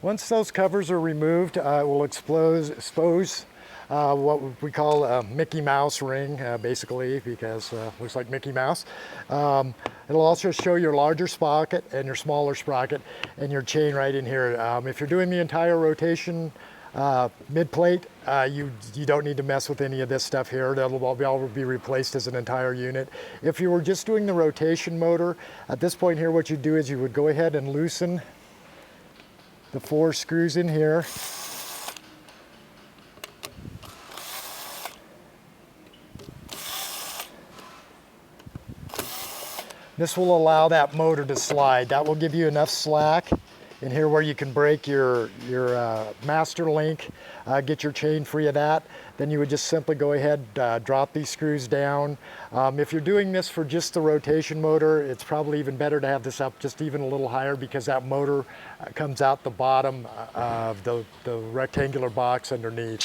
Once those covers are removed, it will expose what we call a Mickey Mouse ring, basically, because it looks like Mickey Mouse. It'll also show your larger sprocket and your smaller sprocket and your chain right in here. If you're doing the entire rotation mid-plate, you don't need to mess with any of this stuff here. That'll all be replaced as an entire unit. If you were just doing the rotation motor, at this point here, what you'd do is you would go ahead and loosen the 4 screws in here. This will allow that motor to slide. That will give you enough slack in here where you can break your master link, get your chain free of that. Then you would just simply go ahead, drop these screws down. If you're doing this for just the rotation motor, it's probably even better to have this up just even a little higher, because that motor comes out the bottom of the rectangular box underneath.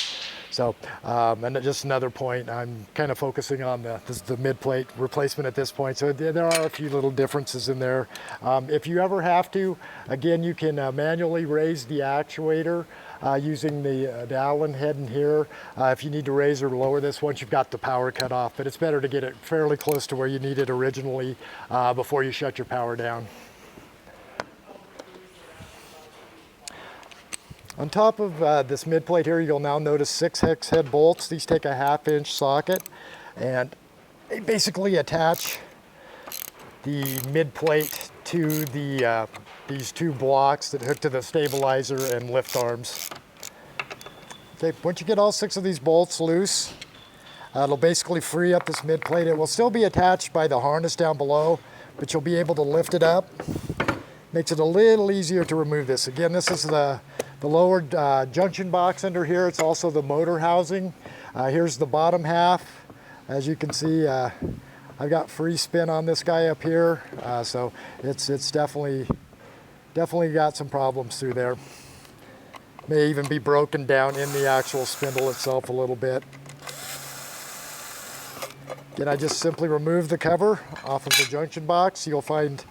So, and just another point, I'm kind of focusing on the mid-plate replacement at this point. So there are a few little differences in there. If you ever have to, again, you can manually raise the actuator using the Allen head in here. If you need to raise or lower this once you've got the power cut off, but it's better to get it fairly close to where you need it originally before you shut your power down. On top of this mid plate here, you'll now notice 6 hex head bolts. These take a 1/2 inch socket, and they basically attach the mid plate to these 2 blocks that hook to the stabilizer and lift arms. Okay, once you get all 6 of these bolts loose, it'll basically free up this mid plate. It will still be attached by the harness down below, but you'll be able to lift it up. Makes it a little easier to remove this. Again, this is the lower junction box under here. It's also the motor housing. Here's the bottom half. As you can see, I've got free spin on this guy up here, so it's definitely got some problems through there. May even be broken down in the actual spindle itself a little bit. Again, I just simply remove the cover off of the junction box. You'll find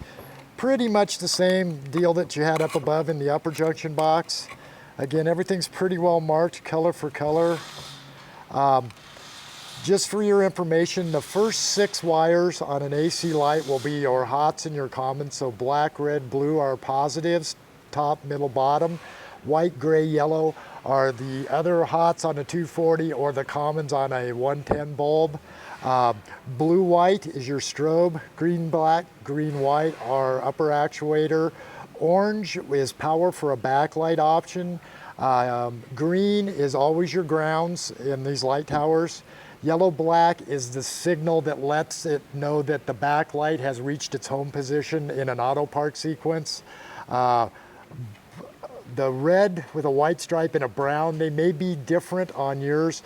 pretty much the same deal that you had up above in the upper junction box. Again, everything's pretty well marked color for color. Just for your information, the first 6 wires on an AC light will be your hots and your commons. So black, red, blue are positives, top, middle, bottom. White, gray, yellow are the other hots on a 240 or the commons on a 110 bulb. Blue, white is your strobe. Green, black, green, white are upper actuator. Orange is power for a backlight option. Green is always your grounds in these light towers. Yellow, black is the signal that lets it know that the backlight has reached its home position in an auto park sequence. The red with a white stripe and a brown, they may be different on yours.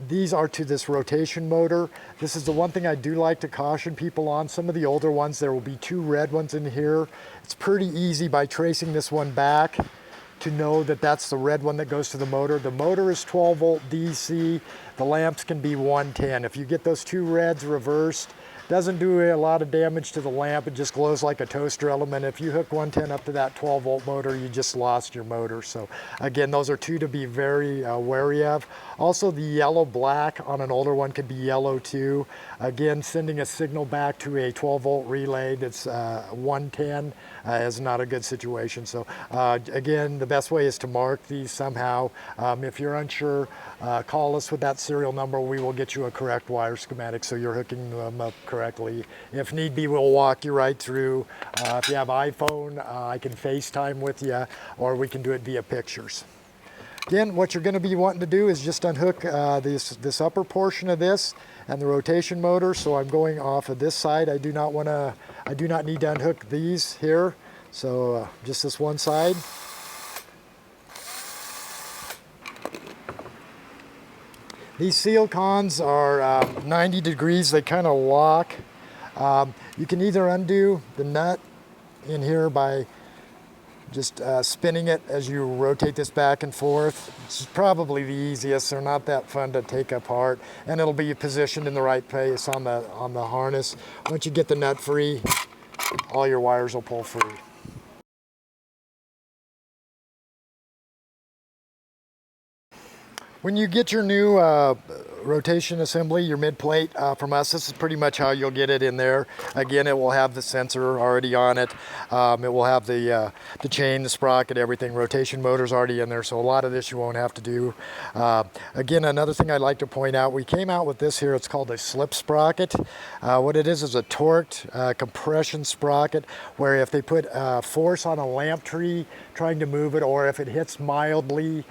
These are to this rotation motor. This is the one thing I do like to caution people on. Some of the older ones, there will be 2 red ones in here. It's pretty easy by tracing this one back to know that that's the red one that goes to the motor. The motor is 12 volt DC. The lamps can be 110. If you get those 2 reds reversed, doesn't do a lot of damage to the lamp. It just glows like a toaster element. If you hook 110 up to that 12 volt motor, you just lost your motor. So again, those are 2 to be very wary of. Also, the yellow black on an older one could be yellow too. Again, sending a signal back to a 12 volt relay that's 110 is not a good situation. So again, the best way is to mark these somehow. If you're unsure, call us with that serial number. We will get you a correct wire schematic so you're hooking them up correctly. If need be, we'll walk you right through. If you have iPhone, I can FaceTime with you, or we can do it via pictures. Again, what you're going to be wanting to do is just unhook this upper portion of this and the rotation motor. So I'm going off of this side. I do not need to unhook these here. So just this one side. These seal cons are 90 degrees. They kind of lock. You can either undo the nut in here by Just spinning it as you rotate this back and forth. This is probably the easiest. They're not that fun to take apart, and it'll be positioned in the right place on the harness. Once you get the nut free, all your wires will pull free. When you get your new rotation assembly, your mid plate from us, this is pretty much how you'll get it in there. Again, it will have the sensor already on it. It will have the chain, the sprocket, everything. Rotation motor's already in there, so a lot of this you won't have to do. Again, another thing I'd like to point out, we came out with this here. It's called a slip sprocket. What it is a torqued compression sprocket, where if they put force on a lamp tree trying to move it, or if it hits mildly,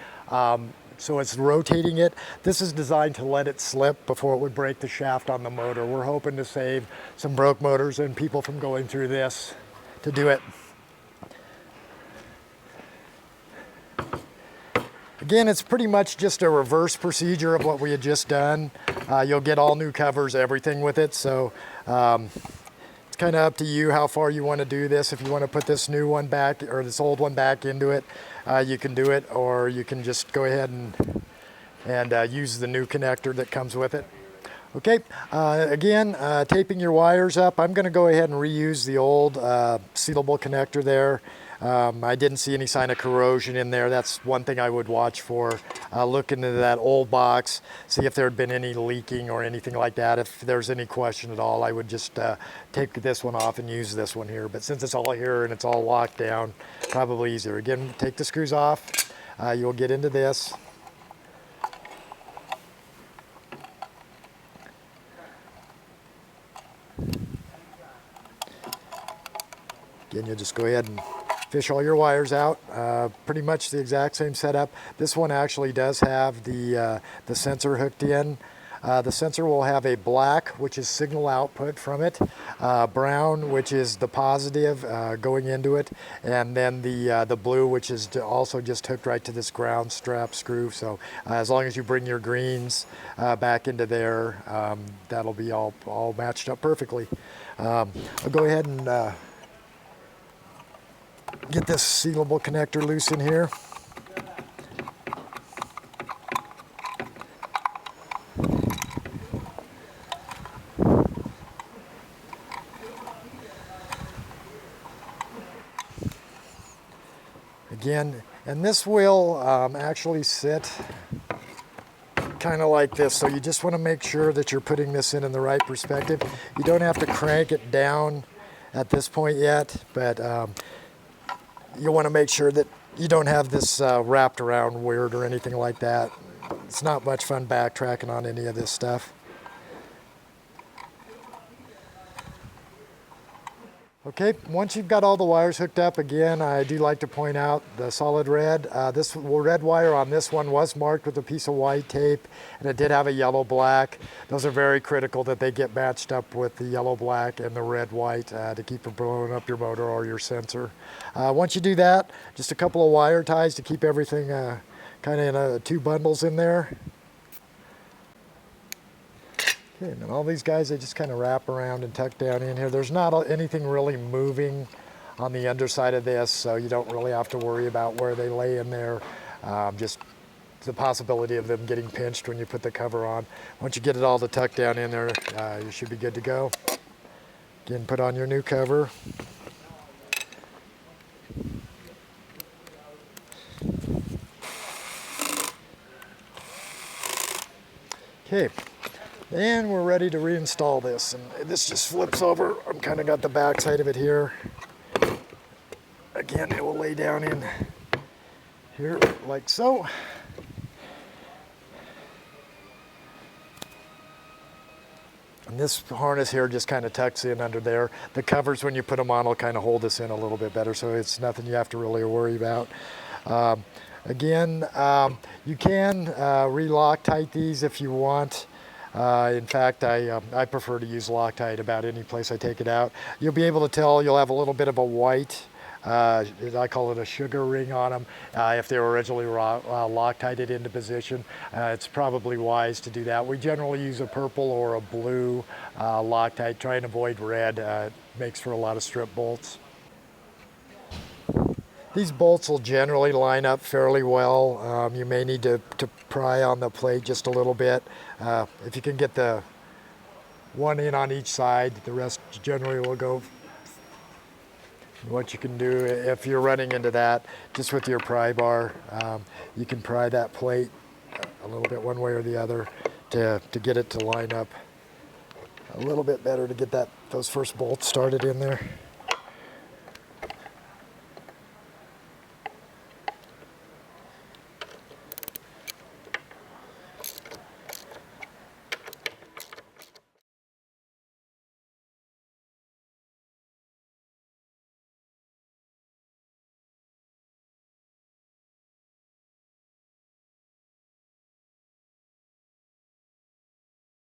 so it's rotating it. This is designed to let it slip before it would break the shaft on the motor. We're hoping to save some broke motors and people from going through this to do it. Again, it's pretty much just a reverse procedure of what we had just done. You'll get all new covers, everything with it. So it's kind of up to you how far you want to do this. If you want to put this new one back or this old one back into it, you can do it, or you can just go ahead and use the new connector that comes with it. Okay, again, taping your wires up. I'm going to go ahead and reuse the old sealable connector there. I didn't see any sign of corrosion in there. That's one thing I would watch for. Look into that old box, see if there had been any leaking or anything like that. If there's any question at all, I would just take this one off and use this one here. But since it's all here and it's all locked down, probably easier. Again, take the screws off. You'll get into this. Again, you'll just go ahead and fish all your wires out. Pretty much the exact same setup. This one actually does have the sensor hooked in. The sensor will have a black, which is signal output from it, brown, which is the positive going into it, and then the blue, which is also just hooked right to this ground strap screw. So as long as you bring your greens back into there, that'll be all matched up perfectly. I'll go ahead and get this sealable connector loose in here. Again, and this will actually sit kind of like this, so you just want to make sure that you're putting this in the right perspective. You don't have to crank it down at this point yet, but you want to make sure that you don't have this wrapped around weird or anything like that. It's not much fun backtracking on any of this stuff. Okay, once you've got all the wires hooked up, again, I do like to point out the solid red. This red wire on this one was marked with a piece of white tape, and it did have a yellow-black. Those are very critical that they get matched up with the yellow-black and the red-white to keep from blowing up your motor or your sensor. Once you do that, just a couple of wire ties to keep everything kind of in two bundles in there. Okay, and then all these guys, they just kind of wrap around and tuck down in here. There's not anything really moving on the underside of this, so you don't really have to worry about where they lay in there. Just the possibility of them getting pinched when you put the cover on. Once you get it all tucked down in there, you should be good to go. Again, put on your new cover. Okay. And we're ready to reinstall this, and this just flips over. I've kind of got the back side of it here. Again, it will lay down in here like so. And this harness here just kind of tucks in under there. The covers, when you put them on, will kind of hold this in a little bit better, so it's nothing you have to really worry about. Again, you can re-Loctite these if you want. In fact, I prefer to use Loctite about any place I take it out. You'll be able to tell you'll have a little bit of a white, I call it a sugar ring on them. If they were originally Loctited into position, it's probably wise to do that. We generally use a purple or a blue Loctite. Try and avoid red. It makes for a lot of strip bolts. These bolts will generally line up fairly well. You may need to pry on the plate just a little bit. If you can get the one in on each side, the rest generally will go. What you can do if you're running into that, just with your pry bar, you can pry that plate a little bit one way or the other to get it to line up a little bit better to get those first bolts started in there.